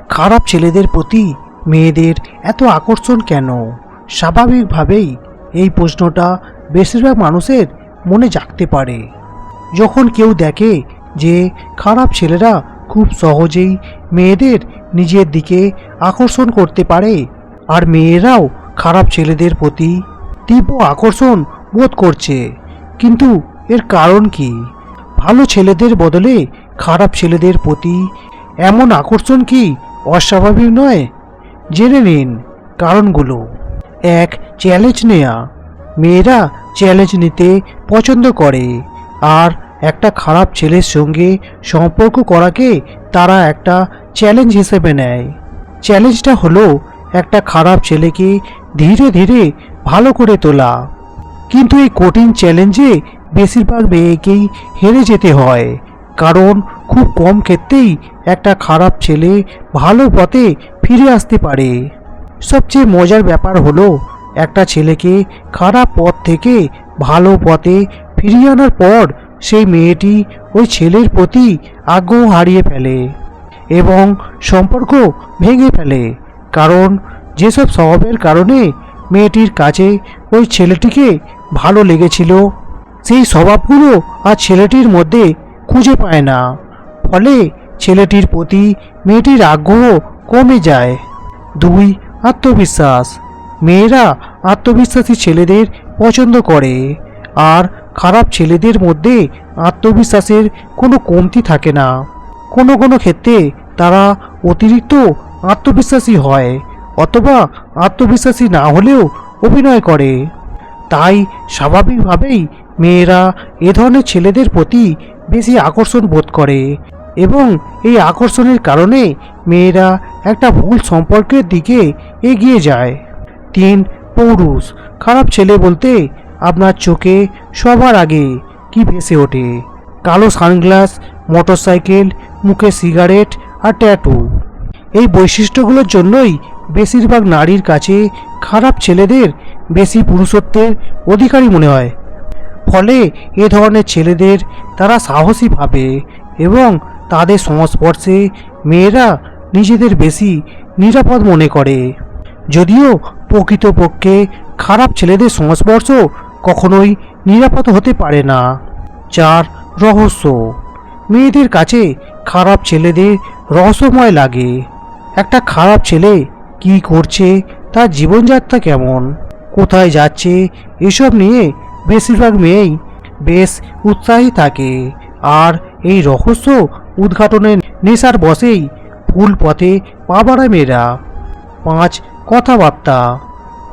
খারাপ ছেলেদের প্রতি মেয়েদের এত আকর্ষণ কেন? স্বাভাবিকভাবেই এই প্রশ্নটা বেশিরভাগ মানুষের মনে জাগতে পারে যখন কেউ দেখে যে খারাপ ছেলেরা খুব সহজেই মেয়েদের নিজের দিকে আকর্ষণ করতে পারে, আর মেয়েরাও খারাপ ছেলেদের প্রতি তীব্র আকর্ষণ বোধ করছে। কিন্তু এর কারণ কি? ভালো ছেলেদের বদলে খারাপ ছেলেদের প্রতি এমন আকর্ষণ কি অস্বাভাবিক নয়? জেনে নিন কারণগুলো। 1. চ্যালেঞ্জ নেয়া। মেয়েরা চ্যালেঞ্জ নিতে পছন্দ করে, আর একটা খারাপ ছেলের সঙ্গে সম্পর্ক করাকে তারা একটা চ্যালেঞ্জ হিসেবে নেয়। চ্যালেঞ্জটা হলো একটা খারাপ ছেলেকে ধীরে ধীরে ভালো করে তোলা। কিন্তু এই কঠিন চ্যালেঞ্জে বেশিরভাগ মেয়েকেই হেরে যেতে হয়, কারণ খুব কম ক্ষেত্রেই একটা খারাপ ছেলে ভালো পথে ফিরে আসতে পারে। সবচেয়ে মজার ব্যাপার হলো, একটা ছেলেকে খারাপ পথ থেকে ভালো পথে ফিরিয়ে আনার পর সেই মেয়েটি ওই ছেলের প্রতি আগ্রহ হারিয়ে ফেলে এবং সম্পর্ক ভেঙে ফেলে, কারণ যেসব স্বভাবের কারণে মেয়েটির কাছে ওই ছেলেটিকে ভালো লেগেছিল সেই স্বভাবগুলো আর ছেলেটির মধ্যে খুঁজে পায় না। ফলে ছেলেটির প্রতি মেয়েটির আগ্রহ কমে যায়। 2. আত্মবিশ্বাস। মেয়েরা আত্মবিশ্বাসী ছেলেদের পছন্দ করে, আর খারাপ ছেলেদের মধ্যে আত্মবিশ্বাসের কোনো কমতি থাকে না। কোনো কোনো ক্ষেত্রে তারা অতিরিক্ত আত্মবিশ্বাসী হয়, অথবা আত্মবিশ্বাসী না হলেও অভিনয় করে। তাই স্বাভাবিকভাবেই মেয়েরা এ ধরনের ছেলেদের প্রতি বেশি আকর্ষণ বোধ করে, এবং এই আকর্ষণের কারণে মেয়েরা একটা ভুল সম্পর্কের দিকে এগিয়ে যায়। 3. পৌরুষ। খারাপ ছেলে বলতে আপনার চোখে সবার আগে কি ভেসে ওঠে? কালো সানগ্লাস, মোটরসাইকেল, মুখে সিগারেট আর ট্যাটু। এই বৈশিষ্ট্যগুলোর জন্যই বেশিরভাগ নারীর কাছে খারাপ ছেলেদের বেশি পুরুষত্বের অধিকারী মনে হয়। ফলে এ ধরনের ছেলেদের তারা সাহসী ভাবে, এবং তাদের সংস্পর্শে মেয়েরা নিজেদের বেশি নিরাপদ মনে করে। যদিও প্রকৃতপক্ষে খারাপ ছেলেদের সংস্পর্শ কখনোই নিরাপদ হতে পারে না। 4. রহস্য। মেয়েদের কাছে খারাপ ছেলেদের রহস্যময় লাগে। একটা খারাপ ছেলে কি করছে, তার জীবনযাত্রা কেমন, কোথায় যাচ্ছে, এসব নিয়ে বেশিরভাগ মেয়েই বেশ উৎসাহী থাকে, আর এই রহস্য উদ্ঘাটনের নেশার বশেই ভুল পথে পা বাড়ায় মেয়েরা। 5. কথাবার্তা।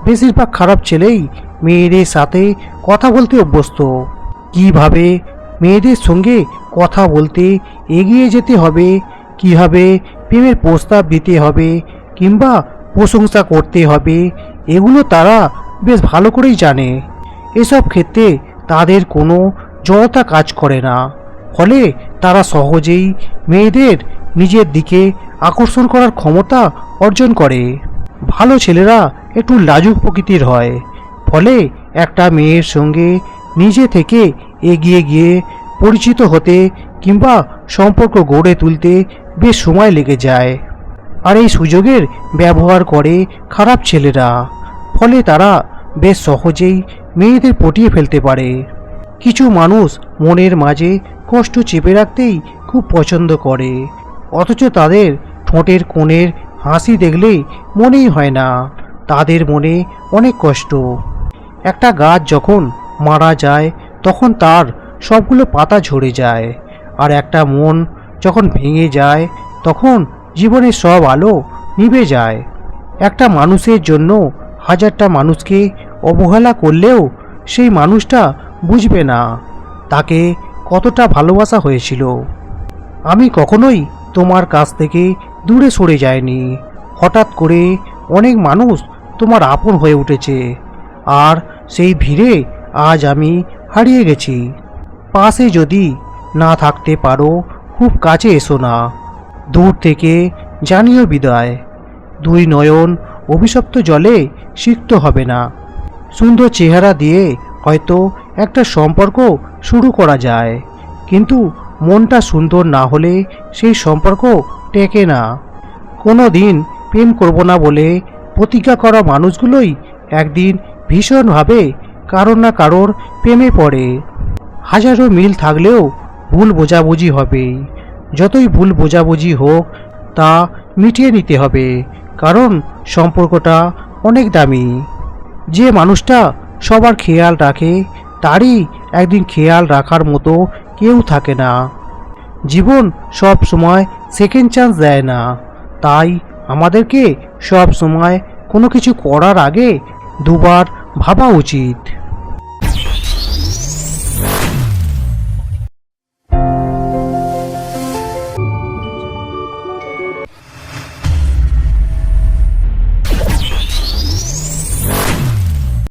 বেশিরভাগ খারাপ ছেলেই মেয়েদের সাথে কথা বলতে অভ্যস্ত। কিভাবে মেয়েদের সঙ্গে কথা বলতে এগিয়ে যেতে হবে, কিভাবে প্রেমের প্রস্তাব দিতে হবে কিংবা প্রশংসা করতে হবে, এগুলো তারা বেশ ভালো করেই জানে। এসব ক্ষেত্রে তাদের কোনো জড়তা কাজ করে না, ফলে তারা সহজেই মেয়েদের নিজের দিকে আকর্ষণ করার ক্ষমতা অর্জন করে। ভালো ছেলেরা একটু লাজুক প্রকৃতির হয়, ফলে একটা মেয়ের সঙ্গে নিজে থেকে এগিয়ে গিয়ে পরিচিত হতে কিংবা সম্পর্ক গড়ে তুলতে বেশ সময় লেগে যায়, আর এই সুযোগের ব্যবহার করে খারাপ ছেলেরা। ফলে তারা বেশ সহজেই মেয়েদের পটিয়ে ফেলতে পারে। কিছু মানুষ মনের মাঝে কষ্ট চেপে রাখতেই খুব পছন্দ করে, অথচ তাদের ঠোঁটের কোণের হাসি দেখলে মনেই হয় না তাদের মনে অনেক কষ্ট। একটা গাছ যখন মারা যায় তখন তার সবগুলো পাতা ঝরে যায়, আর একটা মন যখন ভেঙে যায় তখন জীবনের সব আলো নিভে যায়। একটা মানুষের জন্য হাজারটা মানুষকে অবহেলা করলেও সেই মানুষটা বুঝবে না তাকে কতটা ভালোবাসা হয়েছিল। আমি কখনোই তোমার কাছ থেকে দূরে সরে যাইনি। হঠাৎ করে অনেক মানুষ তোমার আপন হয়ে উঠেছে, আর সেই ভিড়ে আজ আমি হারিয়ে গেছি। পাশে যদি না থাকতে পারো খুব কাছে এসো না, দূর থেকে জানিও বিদায়। 2 নয়ন অভিশপ্ত জলে সিক্ত হবে না। সুন্দর চেহারা দিয়ে হয়তো একটা সম্পর্ক শুরু করা যায়, কিন্তু মনটা সুন্দর না হলে সেই সম্পর্ক টেকে না। কোনো দিন প্রেম করব না বলে প্রতিজ্ঞা করা মানুষগুলোই একদিন ভীষণভাবে কারোর না কারোর প্রেমে পড়ে। হাজারো মিল থাকলেও ভুল বোঝাবুঝি হবে। যতই ভুল বোঝাবুঝি হোক তা মিটিয়ে নিতে হবে, কারণ সম্পর্কটা অনেক দামি। যে মানুষটা সবার খেয়াল রাখে তারই একদিন খেয়াল রাখার মতো কেউ থাকে না। জীবন সব সময় সেকেন্ড চান্স দেয় না, তাই আমাদেরকে সব সময় কোনো কিছু করার আগে দুবার ভাবা উচিত।